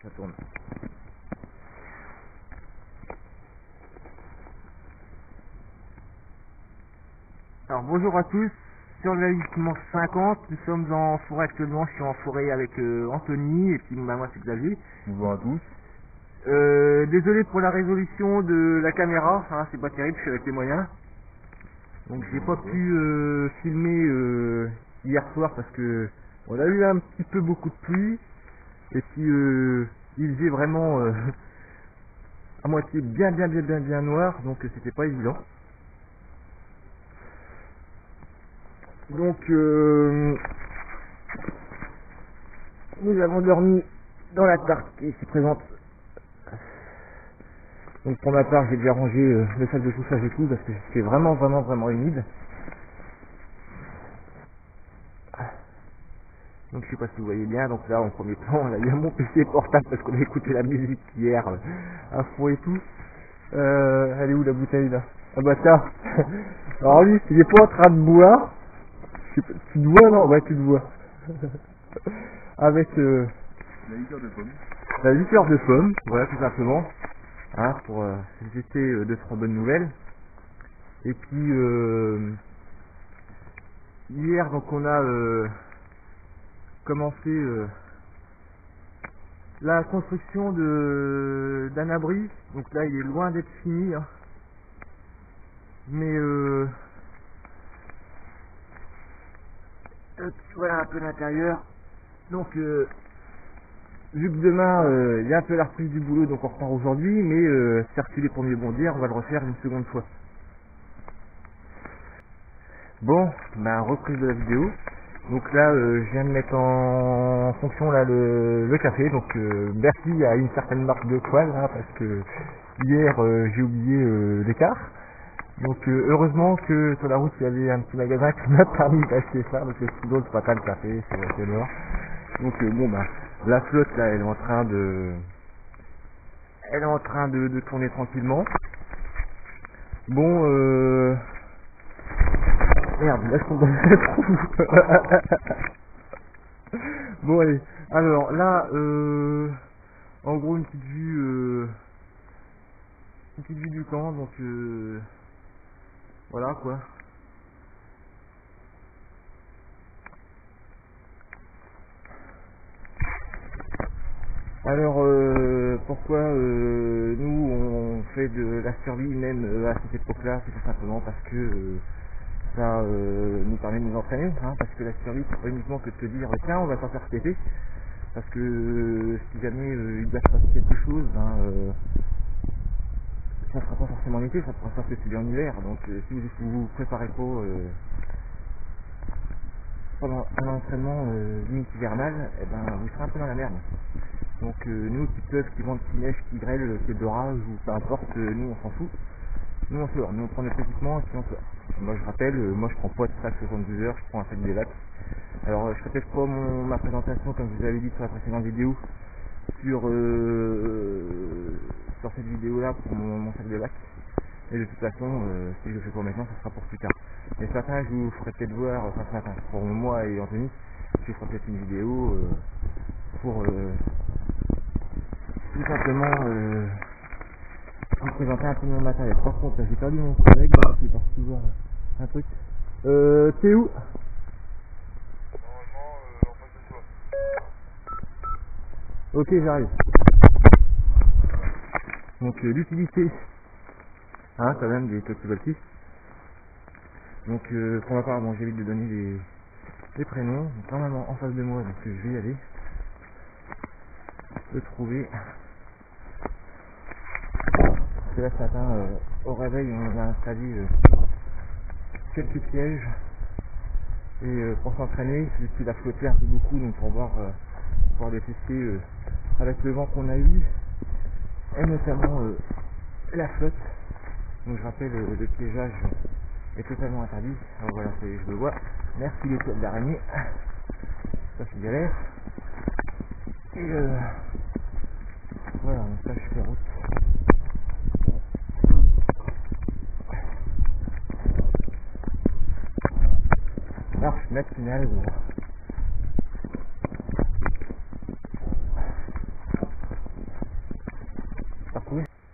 Ça tourne. Alors bonjour à tous, sur l'alignement 50, nous sommes en forêt actuellement, je suis en forêt avec Anthony et puis moi c'est Xavier. Bonjour à tous. Désolé pour la résolution de la caméra, hein, c'est pas terrible, je suis avec les moyens. Donc j'ai pas pu filmer hier soir parce que on a eu un petit peu beaucoup de pluie et puis il faisait vraiment à moitié bien noir, donc c'était pas évident. Donc nous avons dormi dans la tarte qui se présente. Donc pour ma part j'ai déjà rangé le sac de couchage et tout parce que c'est vraiment humide. Donc je sais pas si vous voyez bien, donc là en premier plan là, il y a mon PC portable parce qu'on a écouté la musique hier à fond et tout. Elle est où la bouteille là? Ah bah tiens. Alors lui il est pas en train de boire. Tu te vois non? Ouais tu te vois. Avec La liqueur de pomme. la liqueur de pomme, voilà tout simplement. Hein, pour tester 2-3 bonnes nouvelles. Et puis hier donc on a commencé la construction d'un abri. Donc là il est loin d'être fini, hein. Mais voilà un peu l'intérieur. Donc vu que demain il y a un peu la reprise du boulot, donc on repart aujourd'hui, mais circuler pour mieux bondir, on va le refaire une seconde fois. Bon, ben reprise de la vidéo. Donc là je viens de mettre en fonction là le café, donc merci à une certaine marque de toile hein, parce que hier j'ai oublié l'écart. Donc heureusement que sur la route il y avait un petit magasin qui m'a permis d'acheter ça, parce que sinon c'est pas pas le café, c'est mort. Donc bon ben la flotte là elle est en train de tourner tranquillement. Bon merde, là je tombe dans le trou. Bon allez, alors là en gros une petite vue du camp, donc voilà quoi. Alors pourquoi nous on fait de la survie même à cette époque-là, c'est tout simplement parce que ça nous permet de nous entraîner, hein, parce que la survie c'est pas uniquement que de te dire tiens on va s'en faire cet été, parce que si jamais il doit se passer quelque chose, ben ça sera pas forcément en été, ça pourra faire que c'est en hiver, donc si vous vous préparez pas pendant un entraînement limite hivernal, eh ben vous serez un peu dans la merde. Donc nous qui pleuve, qui vente, qui neige, qui grêle, qui est d'orage ou peu importe, nous on s'en fout. Nous on sort, nous on prend notre équipement et puis on sort. Moi je rappelle, moi je prends pas de sac 72 heures, je prends un sac des lacs. Alors je répète pas ma présentation comme je vous avais dit sur la précédente vidéo sur cette vidéo là pour mon sac de lac. Et de toute façon, si je le fais pour maintenant, ça sera pour plus tard. Et ce matin, je vous ferai peut-être voir, enfin ce matin, pour moi et Anthony, je ferai peut-être une vidéo pour tout simplement vous présenter un peu mon matériel. Par contre, j'ai perdu mon collègue, qui est parti voir un truc. T'es où? Normalement, en face de toi. Ok, j'arrive. Donc l'utilité, hein, quand même, des toxivoltis. Donc pour ma part, bon, j'évite de donner les prénoms. Donc normalement en face de moi, donc je vais y aller. Le trouver. Parce que là ce matin, au réveil, on a installé quelques pièges. Et pour s'entraîner, il a flotté un peu beaucoup, donc pour pouvoir les tester avec le vent qu'on a eu. Et notamment la flotte. Donc je rappelle, le piégeage est totalement interdit. Alors voilà, je le vois. Merci les toiles d'araignée. Ça c'est galère. Et voilà, donc là je fais route. Marche matinale.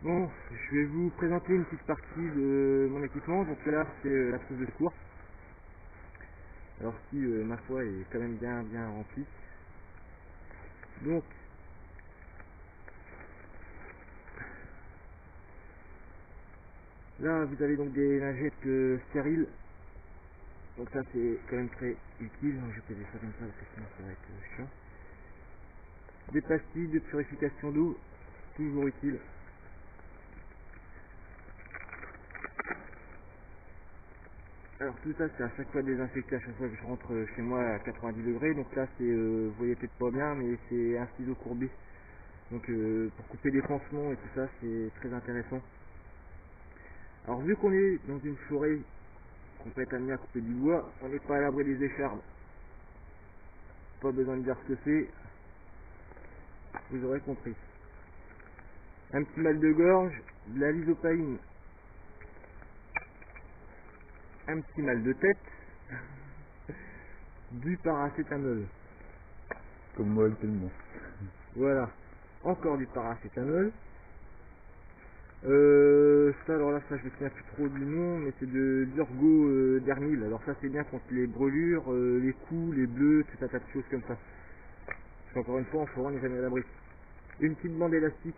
Bon, je vais vous présenter une petite partie de mon équipement. Donc là, c'est la trousse de secours. Alors qui, ma foi, est quand même bien remplie. Donc, là, vous avez donc des lingettes stériles. Donc ça, c'est quand même très utile. Je vais poser ça comme ça parce que sinon ça va être chiant. Des pastilles de purification d'eau, toujours utile. Alors tout ça, c'est à chaque fois désinfecté à chaque fois que je rentre chez moi à 90 degrés. Donc là, c'est, vous voyez peut-être pas bien, mais c'est un ciseau courbé. Donc pour couper des pansements et tout ça, c'est très intéressant. Alors vu qu'on est dans une forêt, qu'on peut être amené à couper du bois, on n'est pas à l'abri des échardes. Pas besoin de dire ce que c'est, vous aurez compris. Un petit mal de gorge, de la lysopaïne, un petit mal de tête, du paracétamol. Comme moi actuellement. Voilà, encore du paracétamol. Ça, alors là, ça je me souviens plus trop du nom, mais c'est de l'urgo dernil. Alors ça, c'est bien contre les brûlures, les coups, les bleus, tout un tas de choses comme ça. Parce qu'encore une fois, en forêt, on n'est jamais à l'abri. Une petite bande élastique.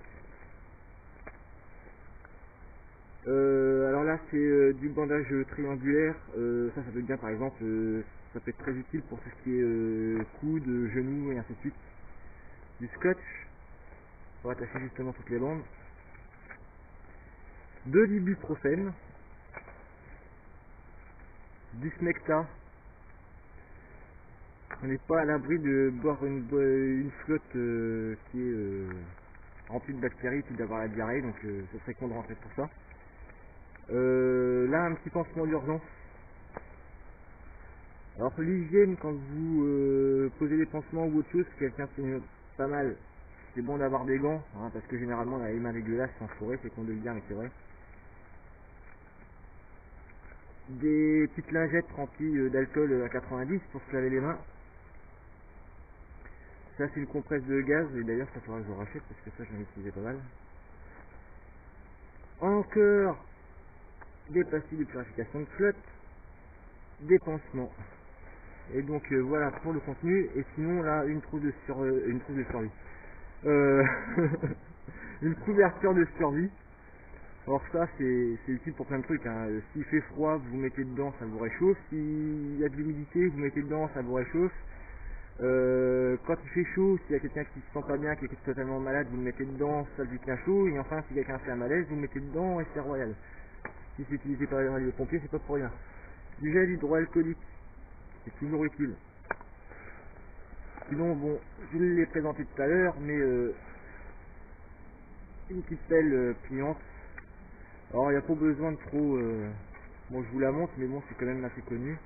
Alors là, c'est du bandage triangulaire. Ça peut être bien, par exemple, ça peut être très utile pour tout ce qui est coudes, genoux et ainsi de suite. Du scotch pour attacher justement toutes les bandes. De l'ibuprofène. Du smecta. On n'est pas à l'abri de boire une flotte qui est remplie de bactéries puis d'avoir la diarrhée, donc ce serait con de rentrer pour ça. Là, un petit pansement d'urgence. Alors l'hygiène, quand vous posez des pansements ou autre chose, si quelqu'un fait pas mal, c'est bon d'avoir des gants, hein, parce que généralement on a les mains dégueulasses en forêt, c'est con de le dire mais c'est vrai. Des petites lingettes remplies d'alcool à 90 pour se laver les mains. Ça c'est une compresse de gaz, et d'ailleurs ça faudra que je rachète parce que ça j'en ai utilisé pas mal. Encore des pastilles de purification de flotte, des pansements. Et donc voilà pour le contenu. Et sinon là une trousse de survie. Euh, une couverture de survie. Alors ça c'est utile pour plein de trucs, hein. S'il fait froid, vous mettez dedans, ça vous réchauffe. S'il y a de l'humidité, vous mettez dedans, ça vous réchauffe. Quand il fait chaud, s'il y a quelqu'un qui se sent pas bien, qui est totalement malade, vous le mettez dedans, ça lui tient chaud. Et enfin, si quelqu'un fait un malaise, vous le mettez dedans et c'est royal. Si c'est utilisé par les pompiers, c'est pas pour rien. Du gel hydroalcoolique, c'est toujours utile. Sinon, bon, je l'ai présenté tout à l'heure, mais une petite pelle pliante. Alors, il n'y a pas besoin de trop... bon, je vous la montre, mais bon, c'est quand même assez connu.